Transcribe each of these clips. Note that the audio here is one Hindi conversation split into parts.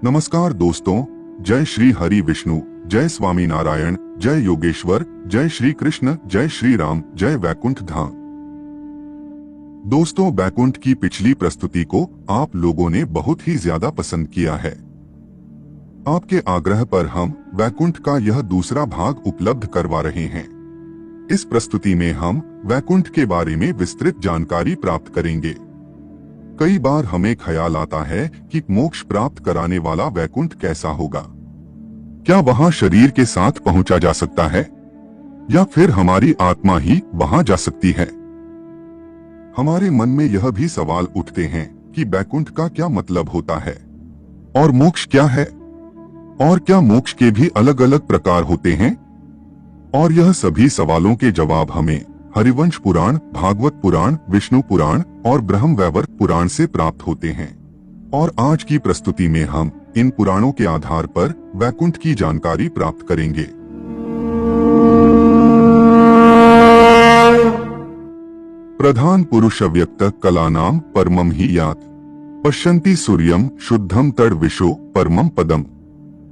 नमस्कार दोस्तों, जय श्री हरि विष्णु, जय स्वामी नारायण, जय योगेश्वर, जय श्री कृष्ण, जय श्री राम, जय वैकुंठ धाम। दोस्तों, वैकुंठ की पिछली प्रस्तुति को आप लोगों ने बहुत ही ज्यादा पसंद किया है। आपके आग्रह पर हम वैकुंठ का यह दूसरा भाग उपलब्ध करवा रहे हैं। इस प्रस्तुति में हम वैकुंठ के बारे में विस्तृत जानकारी प्राप्त करेंगे। कई बार हमें ख्याल आता है कि मोक्ष प्राप्त कराने वाला वैकुंठ कैसा होगा। क्या वहां शरीर के साथ पहुंचा जा सकता है या फिर हमारी आत्मा ही वहां जा सकती है? हमारे मन में यह भी सवाल उठते हैं कि वैकुंठ का क्या मतलब होता है और मोक्ष क्या है, और क्या मोक्ष के भी अलग अलग प्रकार होते हैं? और यह सभी सवालों के जवाब हमें हरिवंश पुराण, भागवत पुराण, विष्णु पुराण और ब्रह्म वैवर्त पुराण से प्राप्त होते हैं। और आज की प्रस्तुति में हम इन पुराणों के आधार पर वैकुंठ की जानकारी प्राप्त करेंगे। प्रधान पुरुष अव्यक्त कलानाम परमम ही यात पश्यन्ति सूर्यम शुद्धम तड़ विशो परमम पदम।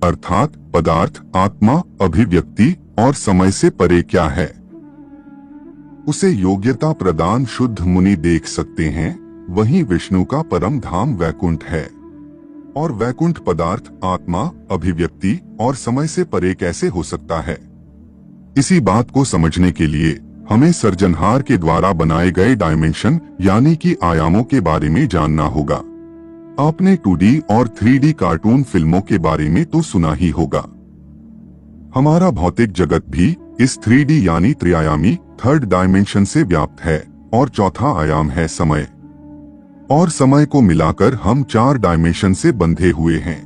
अर्थात पदार्थ, आत्मा, अभिव्यक्ति और समय से परे क्या है, उसे योग्यता प्रदान शुद्ध मुनि देख सकते हैं। वहीं विष्णु का परम धाम वैकुंठ है। और वैकुंठ पदार्थ, आत्मा, अभिव्यक्ति और समय से परे कैसे हो सकता है? इसी बात को समझने के लिए हमें सृजनहार के द्वारा बनाए गए डायमेंशन यानी कि आयामों के बारे में जानना होगा। आपने 2D और 3D कार्टून फिल्मों के बारे में तो सुना ही होगा। हमारा भौतिक जगत भी इस 3D यानी त्रिआयामी थर्ड डायमेंशन से व्याप्त है और चौथा आयाम है समय। और समय को मिलाकर हम 4 डायमेंशन से बंधे हुए हैं।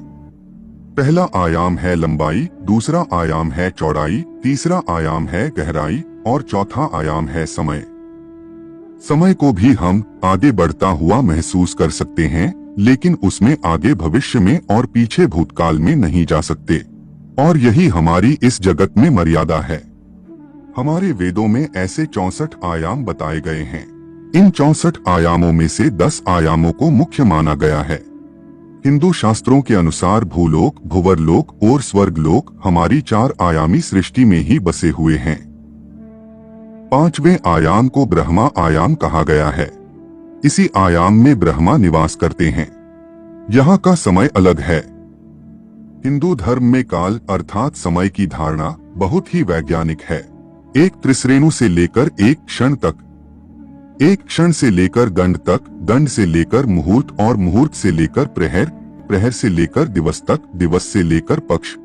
पहला आयाम है लंबाई, दूसरा आयाम है चौड़ाई, तीसरा आयाम है गहराई और चौथा आयाम है समय। समय को भी हम आगे बढ़ता हुआ महसूस कर सकते हैं, लेकिन उसमें आगे भविष्य में और पीछे भूतकाल में नहीं जा सकते। और यही हमारी इस जगत में मर्यादा है। हमारे वेदों में ऐसे 64 आयाम बताए गए हैं। इन 64 आयामों में से 10 आयामों को मुख्य माना गया है। हिंदू शास्त्रों के अनुसार भूलोक, भुवरलोक और स्वर्गलोक हमारी 4 आयामी सृष्टि में ही बसे हुए हैं। 5वें आयाम को ब्रह्मा आयाम कहा गया है। इसी आयाम में ब्रह्मा निवास करते हैं। यहाँ का समय अलग है। हिंदू धर्म में काल अर्थात समय की धारणा बहुत ही वैज्ञानिक है। एक त्रिश्रेणु से लेकर एक क्षण तक, एक क्षण से लेकर दंड तक, दंड से लेकर मुहूर्त और मुहूर्त से लेकर प्रहर, प्रहर से लेकर दिवस तक, दिवस से लेकर पक्ष,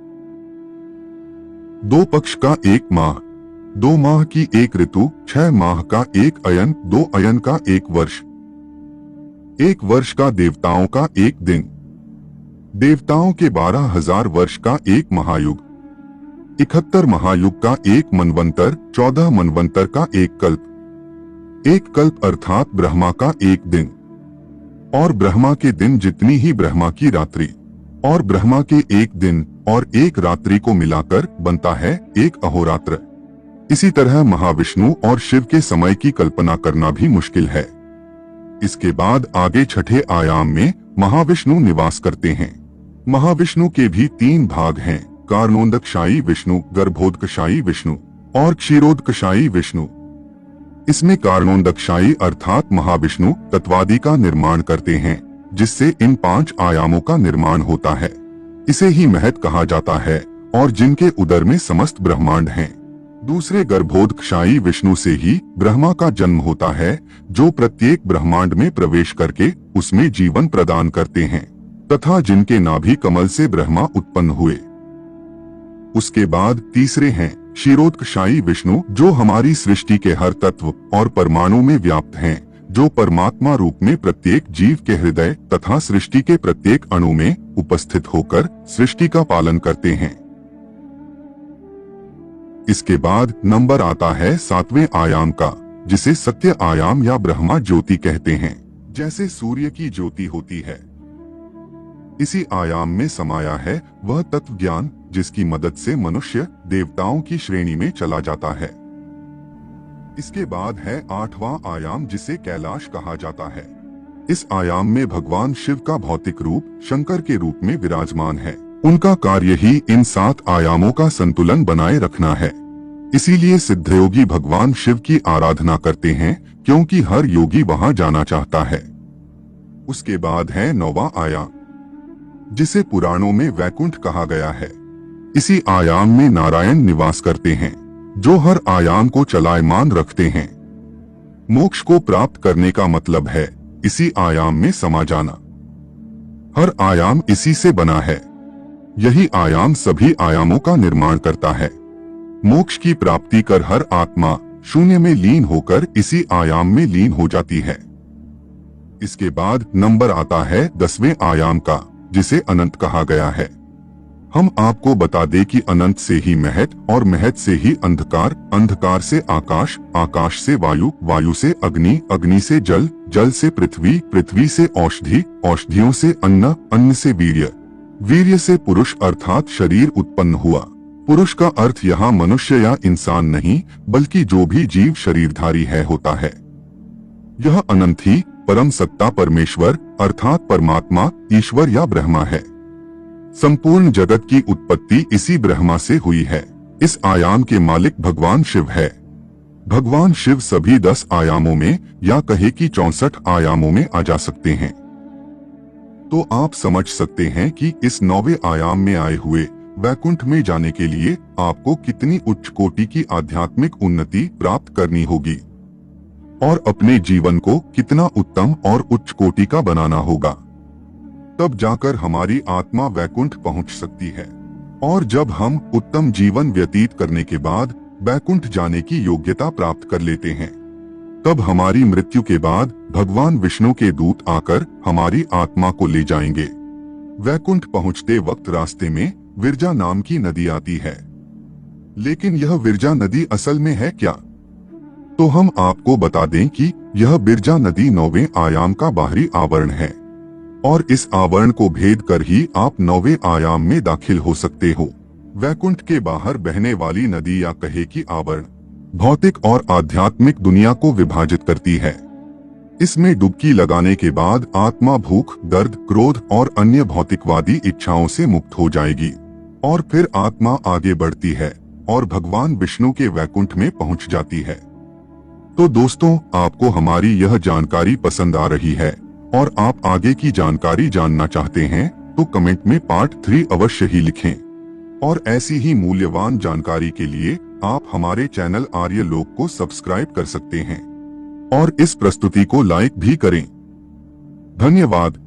2 पक्ष का 1 माह, 2 माह की 1 ऋतु, 6 माह का 1 अयन, 2 अयन का 1 वर्ष, 1 वर्ष का देवताओं का 1 दिन, देवताओं के 12,000 वर्ष का 1 महायुग, 71 महायुग का 1 मनवंतर, 14 मनवंतर का 1 कल्प, 1 कल्प अर्थात ब्रह्मा का 1 दिन, और ब्रह्मा के दिन जितनी ही ब्रह्मा की रात्रि, और ब्रह्मा के 1 दिन और 1 रात्रि को मिलाकर बनता है 1 अहोरात्र। इसी तरह महाविष्णु और शिव के समय की कल्पना करना भी मुश्किल है। इसके बाद आगे 6ठे आयाम में महाविष्णु निवास करते हैं। महाविष्णु के भी 3 भाग हैं, कारणोदकशायी विष्णु, गर्भोदकशायी विष्णु और क्षीरोदकशायी विष्णु। इसमें कारणोदकशायी अर्थात महाविष्णु तत्वादि का निर्माण करते हैं, जिससे इन 5 आयामों का निर्माण होता है। इसे ही महत कहा जाता है और जिनके उदर में समस्त ब्रह्मांड हैं। दूसरे गर्भोदकशायी विष्णु से ही ब्रह्मा का जन्म होता है, जो प्रत्येक ब्रह्मांड में प्रवेश करके उसमें जीवन प्रदान करते हैं, तथा जिनके नाभि कमल से ब्रह्मा उत्पन्न हुए। उसके बाद तीसरे हैं क्षीरोदकशायी विष्णु, जो हमारी सृष्टि के हर तत्व और परमाणु में व्याप्त हैं, जो परमात्मा रूप में प्रत्येक जीव के हृदय तथा सृष्टि के प्रत्येक अणु में उपस्थित होकर सृष्टि का पालन करते हैं। इसके बाद नंबर आता है 7वें आयाम का, जिसे सत्य आयाम या ब्रह्मा ज्योति कहते हैं। जैसे सूर्य की ज्योति होती है, इसी आयाम में समाया है वह तत्व ज्ञान, जिसकी मदद से मनुष्य देवताओं की श्रेणी में चला जाता है। इसके बाद है 8वां आयाम, जिसे कैलाश कहा जाता है। इस आयाम में भगवान शिव का भौतिक रूप शंकर के रूप में विराजमान है। उनका कार्य ही इन 7 आयामों का संतुलन बनाए रखना है। इसीलिए सिद्धयोगी भगवान शिव की आराधना करते हैं, क्योंकि हर योगी वहां जाना चाहता है। उसके बाद है 9वां आयाम, जिसे पुराणों में वैकुंठ कहा गया है। इसी आयाम में नारायण निवास करते हैं, जो हर आयाम को चलायमान रखते हैं। मोक्ष को प्राप्त करने का मतलब है इसी आयाम में समा जाना। हर आयाम इसी से बना है। यही आयाम सभी आयामों का निर्माण करता है। मोक्ष की प्राप्ति कर हर आत्मा शून्य में लीन होकर इसी आयाम में लीन हो जाती है। इसके बाद नंबर आता है 10वें आयाम का, जिसे अनंत कहा गया है। हम आपको बता दें कि अनंत से ही महत और महत से ही अंधकार, अंधकार से आकाश, आकाश से वायु, वायु से अग्नि, अग्नि से जल, जल से पृथ्वी, पृथ्वी से औषधि, औषधियों से अन्न, अन्न से वीर्य, वीर्य से पुरुष अर्थात शरीर उत्पन्न हुआ। पुरुष का अर्थ यहाँ मनुष्य या इंसान नहीं, बल्कि जो भी जीव शरीरधारी है होता है। यह अनंत ही परम सत्ता परमेश्वर अर्थात परमात्मा, ईश्वर या ब्रह्मा है। संपूर्ण जगत की उत्पत्ति इसी ब्रह्मा से हुई है। इस आयाम के मालिक भगवान शिव है। भगवान शिव सभी 10 आयामों में या कहे कि 64 आयामों में आ जा सकते हैं। तो आप समझ सकते हैं कि इस 9वें आयाम में आए हुए वैकुंठ में जाने के लिए आपको कितनी उच्च कोटि की आध्यात्मिक उन्नति प्राप्त करनी होगी और अपने जीवन को कितना उत्तम और उच्च कोटि का बनाना होगा। तब जाकर हमारी आत्मा वैकुंठ पहुंच सकती है। और जब हम उत्तम जीवन व्यतीत करने के बाद वैकुंठ जाने की योग्यता प्राप्त कर लेते हैं, तब हमारी मृत्यु के बाद भगवान विष्णु के दूत आकर हमारी आत्मा को ले जाएंगे। वैकुंठ पहुंचते वक्त रास्ते में विरजा नाम की नदी आती है। लेकिन यह विरजा नदी असल में है क्या? तो हम आपको बता दें कि यह विरजा नदी 9वें आयाम का बाहरी आवरण है और इस आवरण को भेद कर ही आप 9वें आयाम में दाखिल हो सकते हो। वैकुंठ के बाहर बहने वाली नदी या कहे कि आवरण भौतिक और आध्यात्मिक दुनिया को विभाजित करती है। इसमें डुबकी लगाने के बाद आत्मा भूख, दर्द, क्रोध और अन्य भौतिकवादी इच्छाओं से मुक्त हो जाएगी और फिर आत्मा आगे बढ़ती है और भगवान विष्णु के वैकुंठ में पहुंच जाती है। तो दोस्तों, आपको हमारी यह जानकारी पसंद आ रही है और आप आगे की जानकारी जानना चाहते हैं तो कमेंट में पार्ट 3 अवश्य ही लिखें। और ऐसी ही मूल्यवान जानकारी के लिए आप हमारे चैनल आर्य लोक को सब्सक्राइब कर सकते हैं और इस प्रस्तुति को लाइक भी करें। धन्यवाद।